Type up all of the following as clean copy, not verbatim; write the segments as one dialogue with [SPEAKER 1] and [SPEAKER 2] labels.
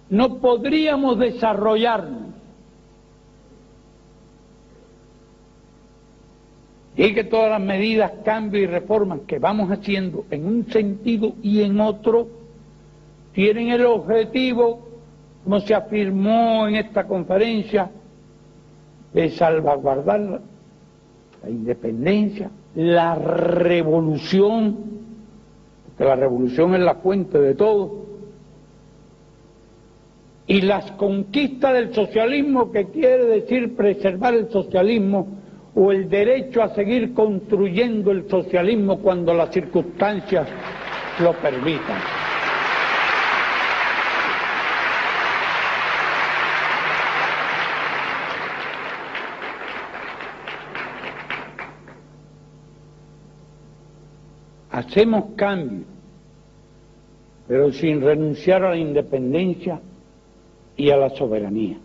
[SPEAKER 1] no podríamos desarrollarnos. Y que todas las medidas, cambios y reformas que vamos haciendo en un sentido y en otro tienen el objetivo, como se afirmó en esta conferencia, de salvaguardar la independencia, la revolución, porque la revolución es la fuente de todo, y las conquistas del socialismo, que quiere decir preservar el socialismo o el derecho a seguir construyendo el socialismo cuando las circunstancias lo permitan. Hacemos cambios, pero sin renunciar a la independencia y a la soberanía.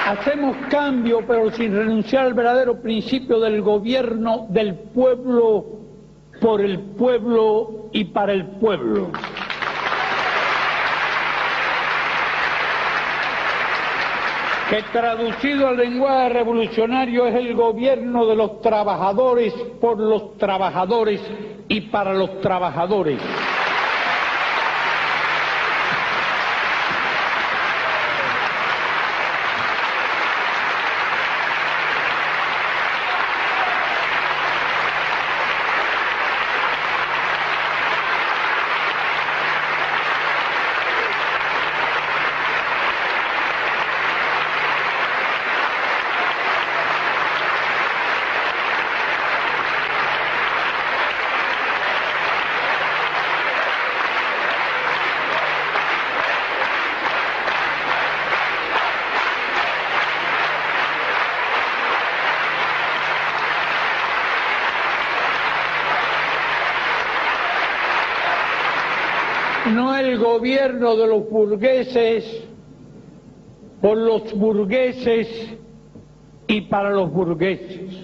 [SPEAKER 1] Hacemos cambio, pero sin renunciar al verdadero principio del gobierno del pueblo, por el pueblo y para el pueblo. Que traducido al lenguaje revolucionario es el gobierno de los trabajadores, por los trabajadores y para los trabajadores. No el gobierno de los burgueses, por los burgueses y para los burgueses.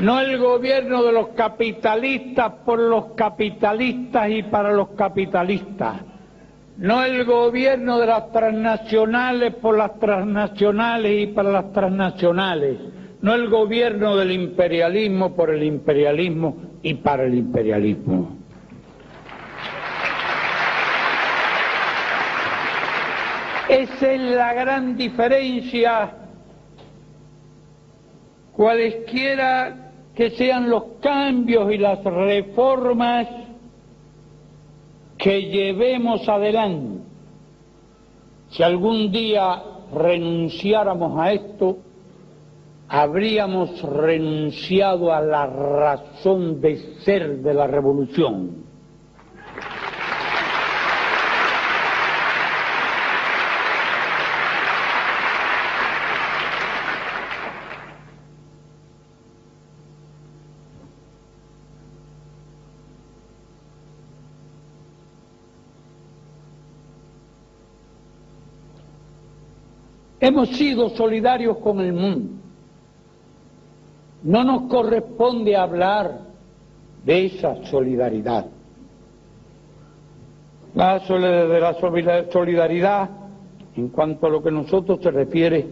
[SPEAKER 1] No el gobierno de los capitalistas, por los capitalistas y para los capitalistas. No el gobierno de las transnacionales, por las transnacionales y para las transnacionales. No el gobierno del imperialismo, por el imperialismo y para el imperialismo. Esa es la gran diferencia, cualesquiera que sean los cambios y las reformas que llevemos adelante. Si algún día renunciáramos a esto, habríamos renunciado a la razón de ser de la revolución. Hemos sido solidarios con el mundo. No nos corresponde hablar de esa solidaridad. De la solidaridad, en cuanto a lo que a nosotros se refiere,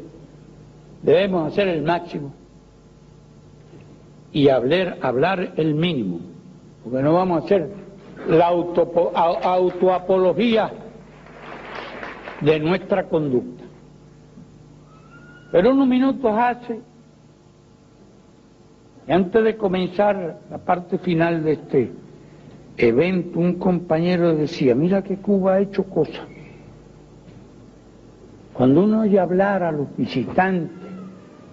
[SPEAKER 1] debemos hacer el máximo y hablar el mínimo, porque no vamos a hacer la autoapología de nuestra conducta. Pero unos minutos hace, y antes de comenzar la parte final de este evento, un compañero decía, mira que Cuba ha hecho cosas. Cuando uno oye hablar a los visitantes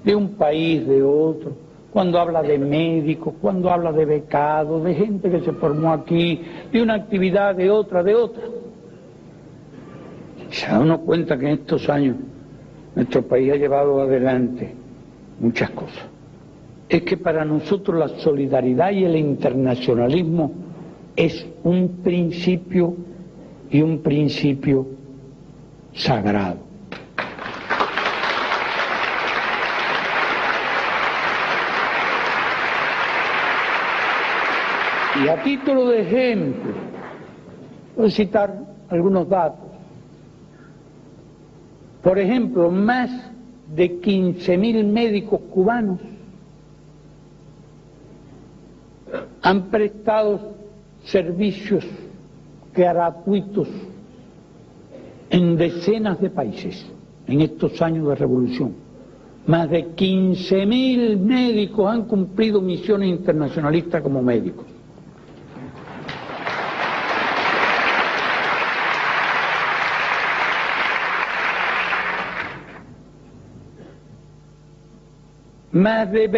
[SPEAKER 1] de un país, de otro, cuando habla de médicos, cuando habla de becados, de gente que se formó aquí, de una actividad, de otra, se da uno cuenta que en estos años nuestro país ha llevado adelante muchas cosas. Es que para nosotros la solidaridad y el internacionalismo es un principio y un principio sagrado. Y a título de ejemplo, Voy a citar algunos datos. Por ejemplo, más de 15.000 médicos cubanos han prestado servicios gratuitos en decenas de países en estos años de revolución. Más de 15.000 médicos han cumplido misiones internacionalistas como médicos. Más de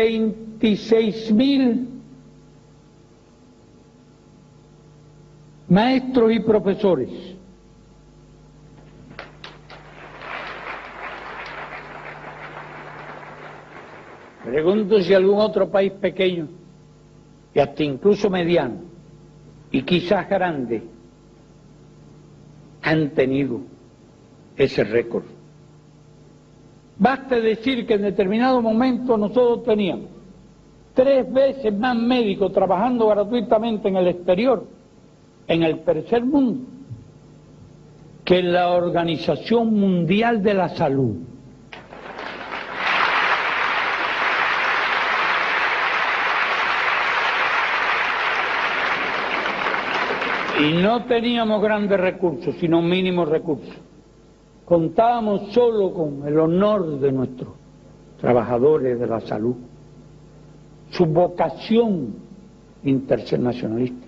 [SPEAKER 1] 26.000 maestros y profesores pregunto si algún otro país pequeño y hasta incluso mediano y quizás grande han tenido ese récord. Basta decir que en determinado momento nosotros teníamos 3 veces más médicos trabajando gratuitamente en el exterior, en el tercer mundo, que en la Organización Mundial de la Salud. Y no teníamos grandes recursos, sino mínimos recursos. Contábamos solo con el honor de nuestros trabajadores de la salud, su vocación internacionalista.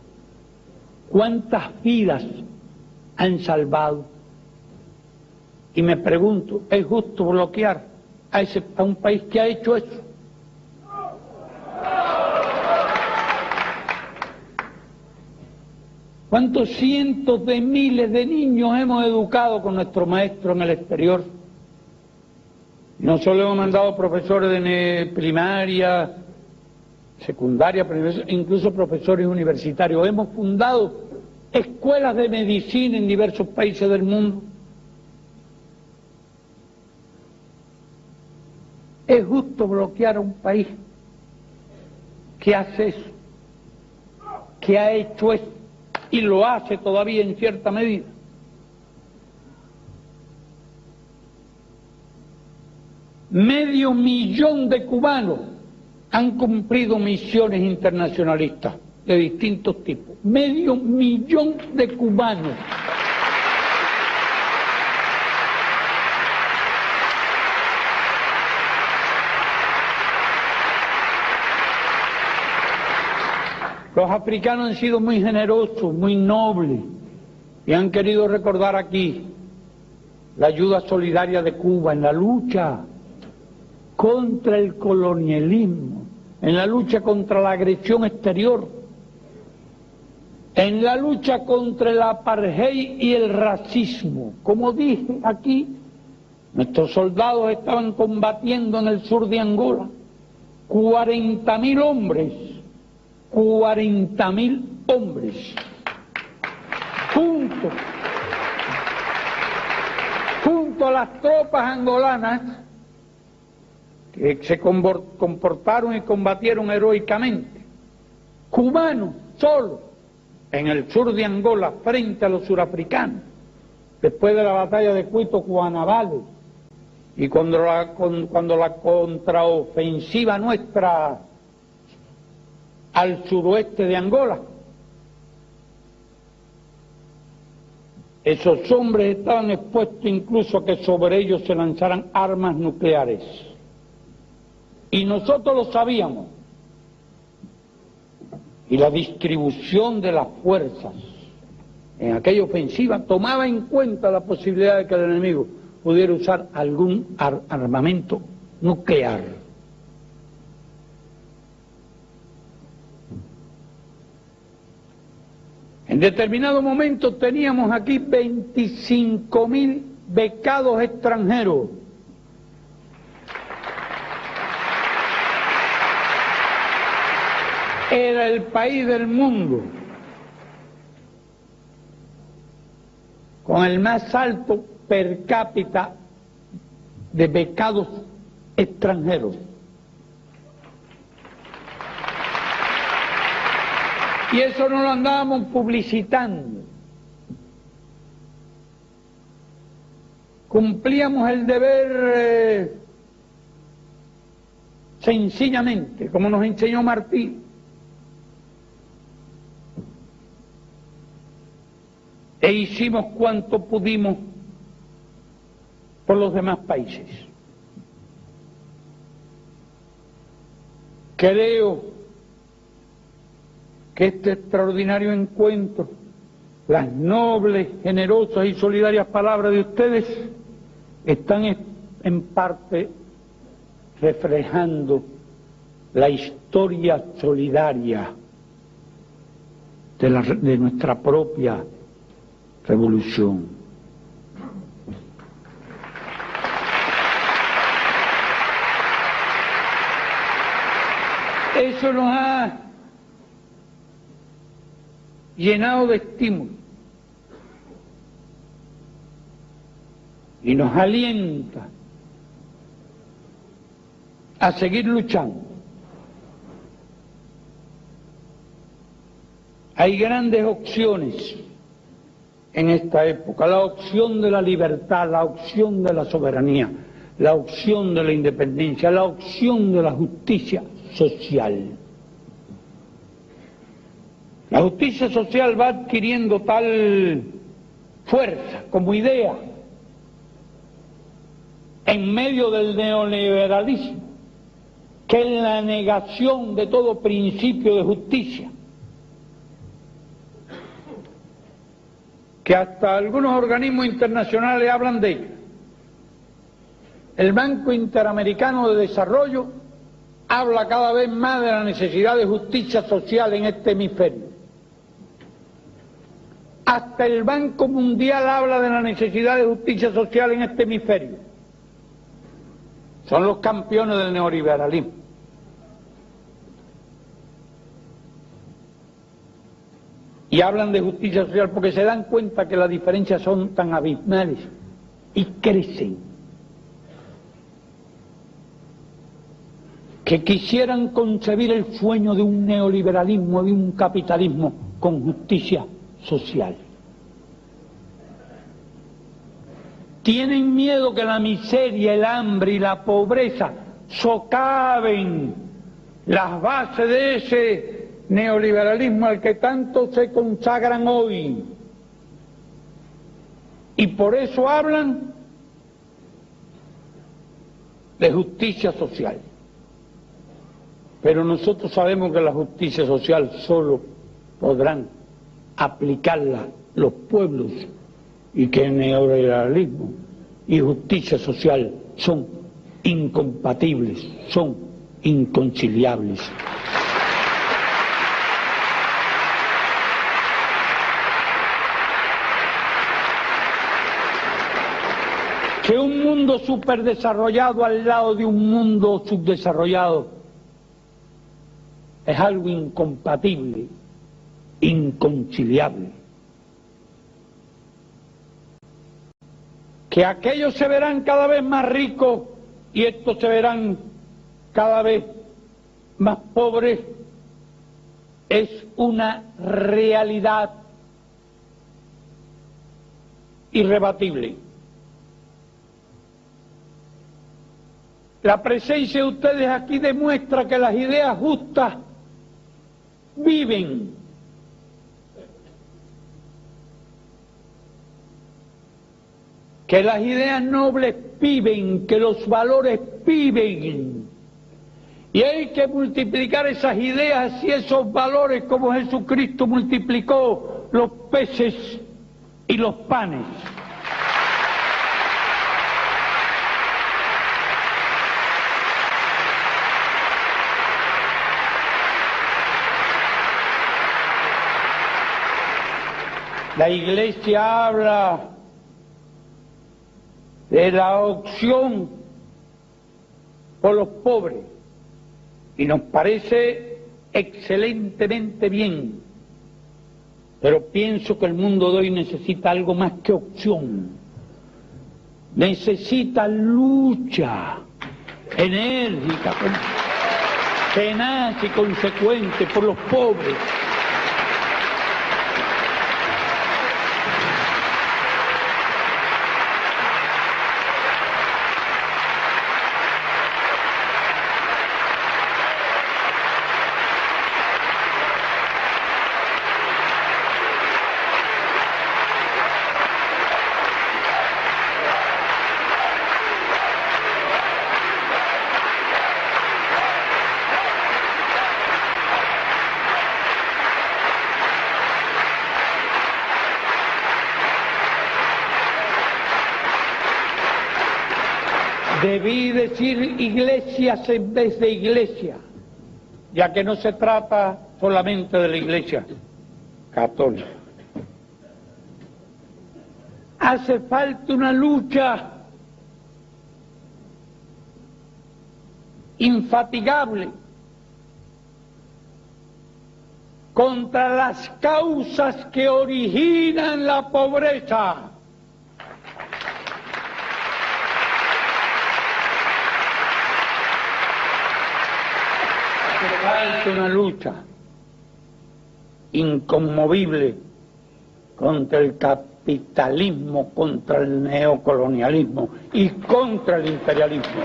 [SPEAKER 1] ¿Cuántas vidas han salvado? Y me pregunto, ¿es justo bloquear a un país que ha hecho eso? ¿Cuántos cientos de miles de niños hemos educado con nuestro maestro en el exterior? No solo hemos mandado profesores de primaria, secundaria, incluso profesores universitarios. Hemos fundado escuelas de medicina en diversos países del mundo. ¿Es justo bloquear a un país que hace eso, que ha hecho eso y lo hace todavía en cierta medida? Medio millón de cubanos han cumplido misiones internacionalistas de distintos tipos. Medio millón de cubanos. Los africanos han sido muy generosos, muy nobles, y han querido recordar aquí la ayuda solidaria de Cuba en la lucha contra el colonialismo, en la lucha contra la agresión exterior, en la lucha contra el apartheid y el racismo. Como dije aquí, nuestros soldados estaban combatiendo en el sur de Angola, 40.000 hombres, 40.000 hombres, junto a las tropas angolanas que se comportaron y combatieron heroicamente, cubanos solos en el sur de Angola frente a los surafricanos, después de la batalla de Cuito-Cuanavale, y cuando la contraofensiva nuestra al suroeste de Angola, esos hombres estaban expuestos incluso a que sobre ellos se lanzaran armas nucleares. Y nosotros lo sabíamos. Y la distribución de las fuerzas en aquella ofensiva tomaba en cuenta la posibilidad de que el enemigo pudiera usar algún armamento nuclear. En determinado momento teníamos aquí 25.000 becados extranjeros. Era el país del mundo con el más alto per cápita de becados extranjeros. Y eso no lo andábamos publicitando. cumplíamos el deber sencillamente, como nos enseñó Martí. E hicimos cuanto pudimos por los demás países. Creo que este extraordinario encuentro, las nobles, generosas y solidarias palabras de ustedes, están en parte reflejando la historia solidaria de nuestra propia revolución. Eso nos ha llenado de estímulo y nos alienta a seguir luchando. Hay grandes opciones en esta época: la opción de la libertad, la opción de la soberanía, la opción de la independencia, la opción de la justicia social. La justicia social va adquiriendo tal fuerza como idea en medio del neoliberalismo, que es la negación de todo principio de justicia, que hasta algunos organismos internacionales hablan de ella. El Banco Interamericano de Desarrollo habla cada vez más de la necesidad de justicia social en este hemisferio. Hasta el Banco Mundial habla de la necesidad de justicia social en este hemisferio. Son los campeones del neoliberalismo. Y hablan de justicia social porque se dan cuenta que las diferencias son tan abismales y crecen, que quisieran concebir el sueño de un neoliberalismo, de un capitalismo con justicia social. Tienen miedo que la miseria, el hambre y la pobreza socaven las bases de ese neoliberalismo al que tanto se consagran hoy. Y por eso hablan de justicia social. Pero nosotros sabemos que la justicia social solo podrán aplicarla los pueblos, y que el neoliberalismo y justicia social son incompatibles, son inconciliables. Que un mundo superdesarrollado al lado de un mundo subdesarrollado es algo incompatible, inconciliable. Que aquellos se verán cada vez más ricos y estos se verán cada vez más pobres es una realidad irrebatible. La presencia de ustedes aquí demuestra que las ideas justas viven. Que las ideas nobles viven, que los valores viven. Y hay que multiplicar esas ideas y esos valores como Jesucristo multiplicó los peces y los panes. La Iglesia habla de la opción por los pobres y nos parece excelentemente bien, pero pienso que el mundo de hoy necesita algo más que opción, necesita lucha enérgica, tenaz y consecuente por los pobres. Debí decir iglesias en vez de iglesia, ya que no se trata solamente de la Iglesia católica. Hace falta una lucha infatigable contra las causas que originan la pobreza. Hace falta una lucha inconmovible contra el capitalismo, contra el neocolonialismo y contra el imperialismo.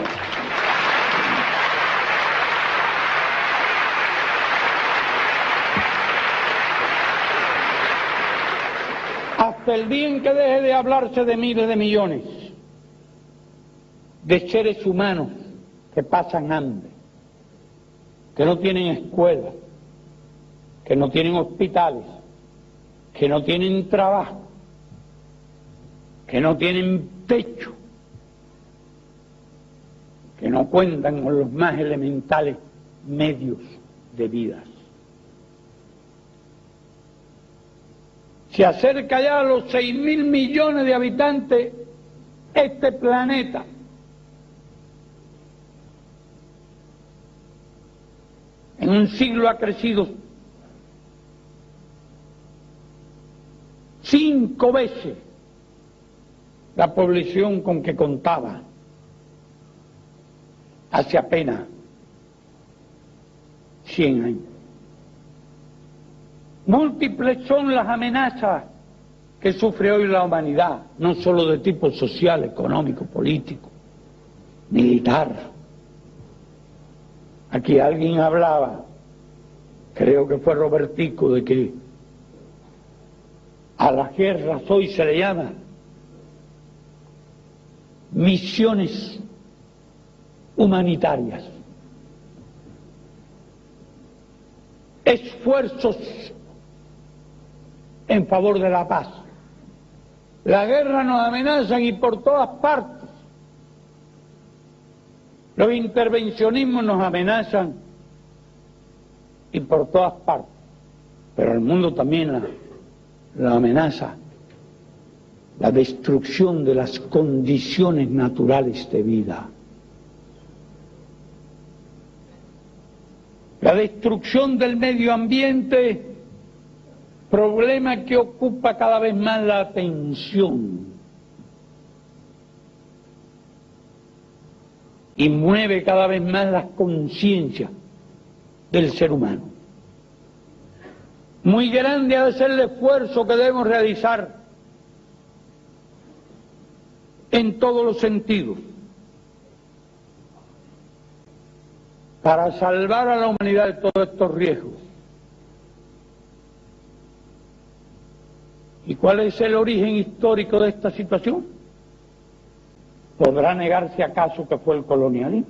[SPEAKER 1] Hasta el día en que deje de hablarse de miles de millones de seres humanos que pasan hambre, que no tienen escuelas, que no tienen hospitales, que no tienen trabajo, que no tienen techo, que no cuentan con los más elementales medios de vida. Se acerca ya a los 6.000 millones de habitantes este planeta. En un siglo ha crecido 5 veces la población con que contaba hace apenas 100 años. Múltiples son las amenazas que sufre hoy la humanidad, no solo de tipo social, económico, político, militar. Aquí alguien hablaba, creo que fue Robertico, de que a las guerras hoy se le llama misiones humanitarias, esfuerzos en favor de la paz. La guerra nos amenazan y por todas partes. Los intervencionismos nos amenazan y por todas partes. Pero el mundo también la amenaza la destrucción de las condiciones naturales de vida. La destrucción del medio ambiente, problema que ocupa cada vez más la atención y mueve cada vez más las conciencias del ser humano. Muy grande ha de ser el esfuerzo que debemos realizar en todos los sentidos para salvar a la humanidad de todos estos riesgos. ¿Y cuál es el origen histórico de esta situación? ¿Podrá negarse acaso que fue el colonialismo?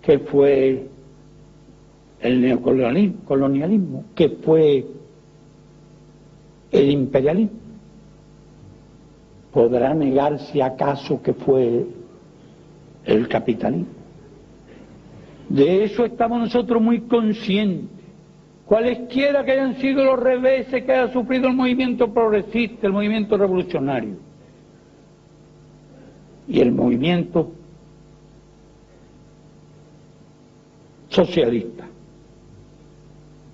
[SPEAKER 1] ¿Que fue el neocolonialismo? ¿Que fue el imperialismo? ¿Podrá negarse acaso que fue el capitalismo? De eso estamos nosotros muy conscientes. Cualesquiera que hayan sido los reveses que haya sufrido el movimiento progresista, el movimiento revolucionario y el movimiento socialista.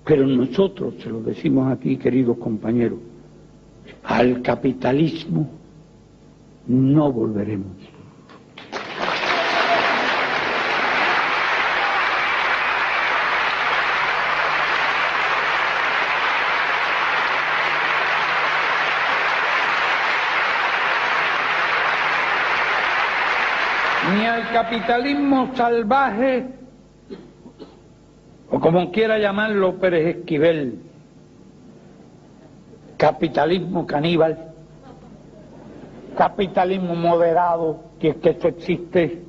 [SPEAKER 1] Pero nosotros, se lo decimos aquí, queridos compañeros, al capitalismo no volveremos. Ni al capitalismo salvaje, o como quiera llamarlo Pérez Esquivel, capitalismo caníbal, capitalismo moderado, que es que eso existe,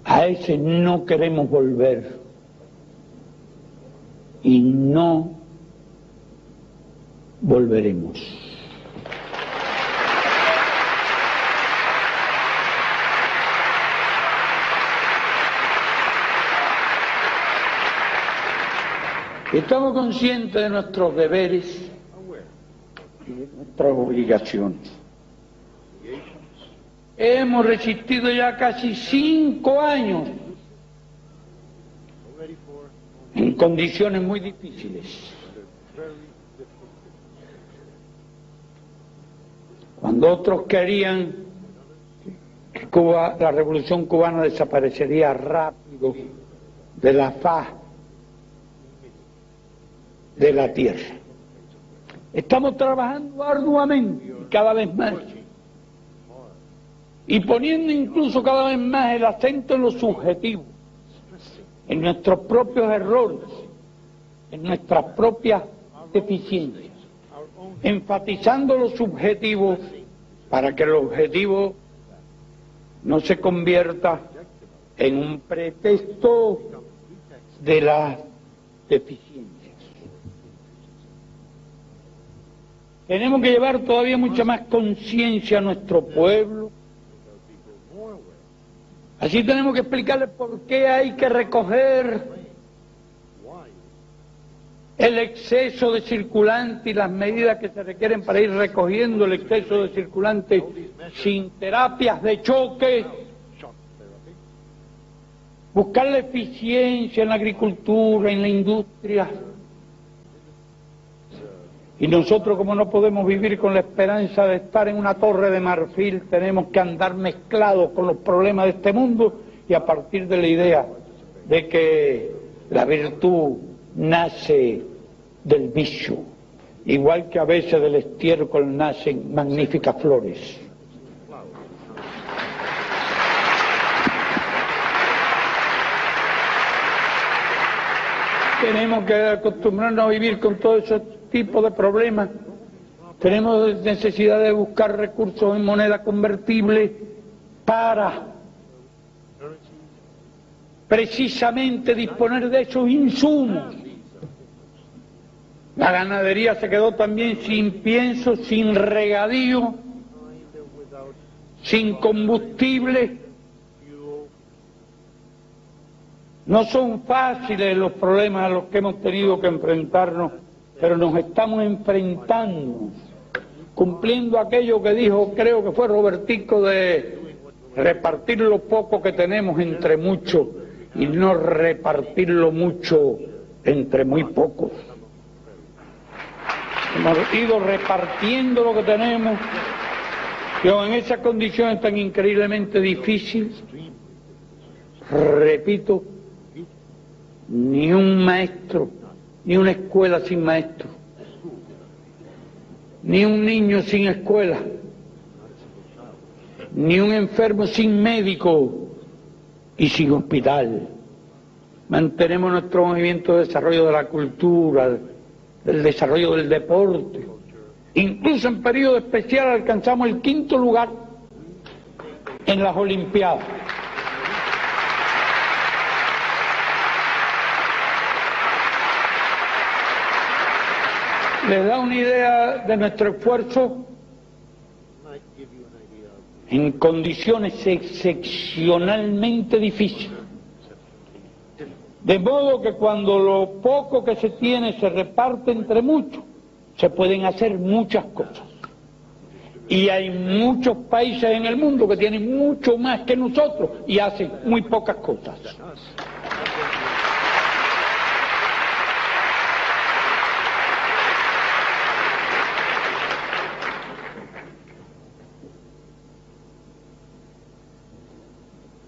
[SPEAKER 1] a ese no queremos volver y no volveremos. Estamos conscientes de nuestros deberes y de nuestras obligaciones. Hemos resistido ya casi 5 años en condiciones muy difíciles. Cuando otros querían que Cuba, la revolución cubana desaparecería rápido de la faz de la tierra. Estamos trabajando arduamente y cada vez más, y poniendo incluso cada vez más el acento en lo subjetivo, en nuestros propios errores, en nuestras propias deficiencias, enfatizando lo subjetivo para que el objetivo no se convierta en un pretexto de las deficiencias. Tenemos que llevar todavía mucha más conciencia a nuestro pueblo. Así tenemos que explicarles por qué hay que recoger el exceso de circulante y las medidas que se requieren para ir recogiendo el exceso de circulante sin terapias de choque. Buscar la eficiencia en la agricultura, en la industria. Y nosotros, como no podemos vivir con la esperanza de estar en una torre de marfil, tenemos que andar mezclados con los problemas de este mundo y a partir de la idea de que la virtud nace del vicio, igual que a veces del estiércol nacen magníficas flores. Tenemos que acostumbrarnos a vivir con todo ese tipo de problemas. Tenemos necesidad de buscar recursos en moneda convertible para precisamente disponer de esos insumos. La ganadería se quedó también sin pienso, sin regadío, sin combustible. No son fáciles los problemas a los que hemos tenido que enfrentarnos, pero nos estamos enfrentando, cumpliendo aquello que dijo, creo que fue Robertico, de repartir lo poco que tenemos entre muchos y no repartirlo mucho entre muy pocos. Hemos ido repartiendo lo que tenemos, pero en esas condiciones tan increíblemente difíciles, repito, ni un maestro, ni una escuela sin maestro, ni un niño sin escuela, ni un enfermo sin médico y sin hospital. Mantenemos nuestro movimiento de desarrollo de la cultura, del desarrollo del deporte. Incluso en periodo especial alcanzamos el 5º lugar en las Olimpiadas. ¿Les da una idea de nuestro esfuerzo? En condiciones excepcionalmente difíciles. De modo que cuando lo poco que se tiene se reparte entre muchos, se pueden hacer muchas cosas. Y hay muchos países en el mundo que tienen mucho más que nosotros y hacen muy pocas cosas.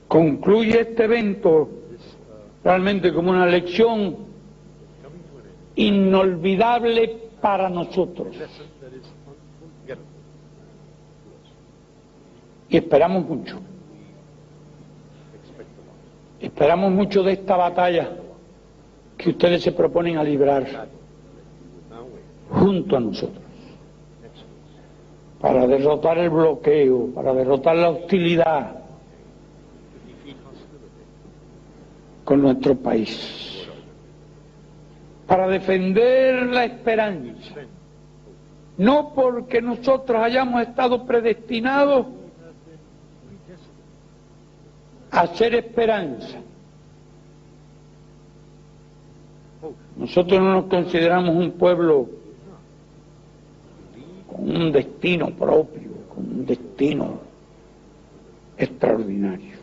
[SPEAKER 1] Concluye este evento realmente como una lección inolvidable para nosotros. Y esperamos mucho. Esperamos mucho de esta batalla que ustedes se proponen a librar junto a nosotros. Para derrotar el bloqueo, para derrotar la hostilidad con nuestro país, para defender la esperanza no porque nosotros hayamos estado predestinados a ser esperanza. Nosotros no nos consideramos un pueblo con un destino propio, con un destino extraordinario.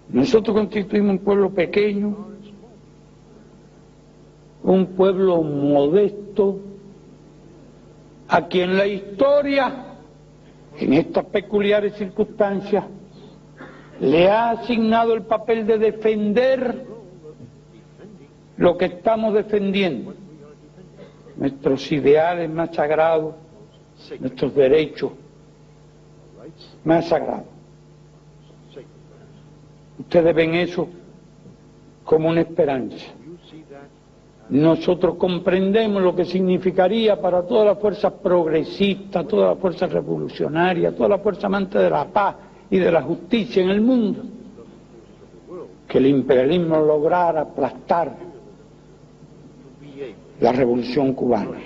[SPEAKER 1] Nosotros constituimos un pueblo pequeño, un pueblo modesto, a quien la historia, en estas peculiares circunstancias, le ha asignado el papel de defender lo que estamos defendiendo, nuestros ideales más sagrados, nuestros derechos más sagrados. Ustedes ven eso como una esperanza. Nosotros comprendemos lo que significaría para todas las fuerzas progresistas, todas las fuerzas revolucionarias, todas las fuerzas amantes de la paz y de la justicia en el mundo, que el imperialismo lograra aplastar la revolución cubana.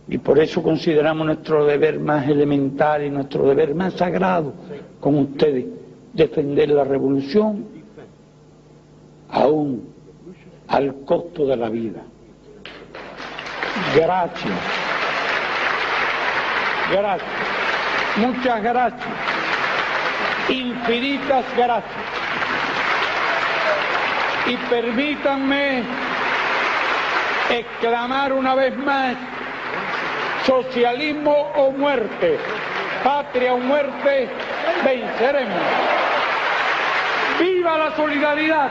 [SPEAKER 1] Y por eso consideramos nuestro deber más elemental y nuestro deber más sagrado con ustedes, defender la revolución aún al costo de la vida. Gracias. Gracias. Muchas gracias. Infinitas gracias. Y permítanme exclamar una vez más: socialismo o muerte, patria o muerte, venceremos. ¡Viva la solidaridad!